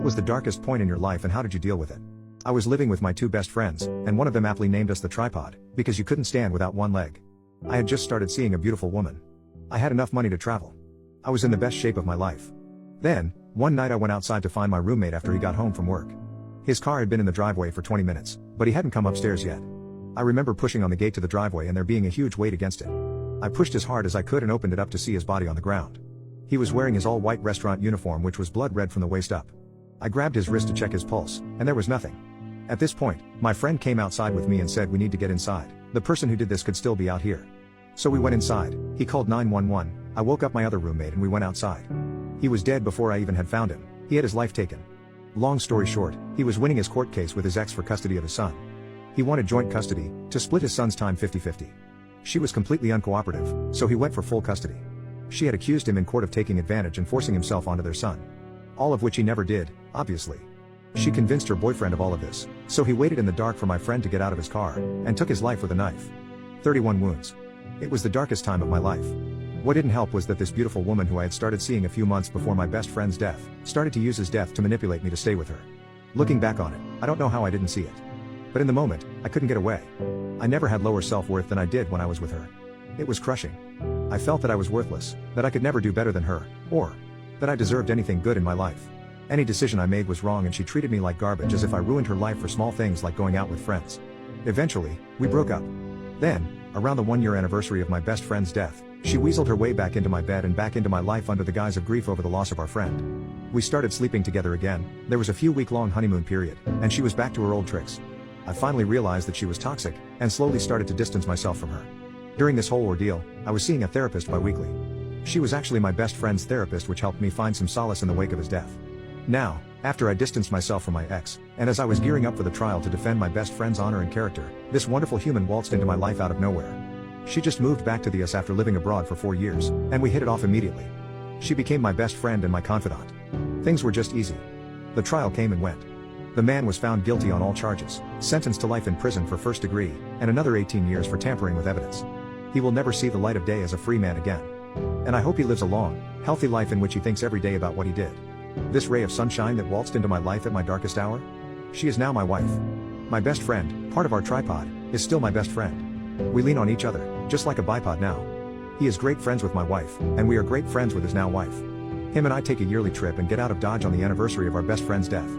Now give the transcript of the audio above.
What was the darkest point in your life and how did you deal with it? I was living with my two best friends, and one of them aptly named us the tripod, because you couldn't stand without one leg. I had just started seeing a beautiful woman. I had enough money to travel. I was in the best shape of my life. Then, one night I went outside to find my roommate after he got home from work. His car had been in the driveway for 20 minutes, but he hadn't come upstairs yet. I remember pushing on the gate to the driveway and there being a huge weight against it. I pushed as hard as I could and opened it up to see his body on the ground. He was wearing his all-white restaurant uniform, which was blood red from the waist up. I grabbed his wrist to check his pulse, and there was nothing. At this point, my friend came outside with me and said we need to get inside. The person who did this could still be out here. So we went inside, he called 911, I woke up my other roommate and we went outside. He was dead before I even had found him. He had his life taken. Long story short, he was winning his court case with his ex for custody of his son. He wanted joint custody, to split his son's time 50-50. She was completely uncooperative, so he went for full custody. She had accused him in court of taking advantage and forcing himself onto their son. All of which he never did, obviously. She convinced her boyfriend of all of this, so he waited in the dark for my friend to get out of his car, and took his life with a knife. 31 wounds. It was the darkest time of my life. What didn't help was that this beautiful woman who I had started seeing a few months before my best friend's death, started to use his death to manipulate me to stay with her. Looking back on it, I don't know how I didn't see it. But in the moment, I couldn't get away. I never had lower self-worth than I did when I was with her. It was crushing. I felt that I was worthless, that I could never do better than her, or that I deserved anything good in my life. Any decision I made was wrong and she treated me like garbage, as if I ruined her life for small things like going out with friends. Eventually, we broke up. Then, around the 1-year anniversary of my best friend's death, she weaseled her way back into my bed and back into my life under the guise of grief over the loss of our friend. We started sleeping together again, there was a few week-long honeymoon period, and she was back to her old tricks. I finally realized that she was toxic, and slowly started to distance myself from her. During this whole ordeal, I was seeing a therapist bi-weekly. She was actually my best friend's therapist, which helped me find some solace in the wake of his death. Now, after I distanced myself from my ex, and as I was gearing up for the trial to defend my best friend's honor and character, this wonderful human waltzed into my life out of nowhere. She just moved back to the US after living abroad for 4 years, and we hit it off immediately. She became my best friend and my confidant. Things were just easy. The trial came and went. The man was found guilty on all charges, sentenced to life in prison for first degree, and another 18 years for tampering with evidence. He will never see the light of day as a free man again. And I hope he lives a long, healthy life in which he thinks every day about what he did. This ray of sunshine that waltzed into my life at my darkest hour? She is now my wife. My best friend, part of our tripod, is still my best friend. We lean on each other, just like a bipod now. He is great friends with my wife, and we are great friends with his now wife. Him and I take a yearly trip and get out of Dodge on the anniversary of our best friend's death.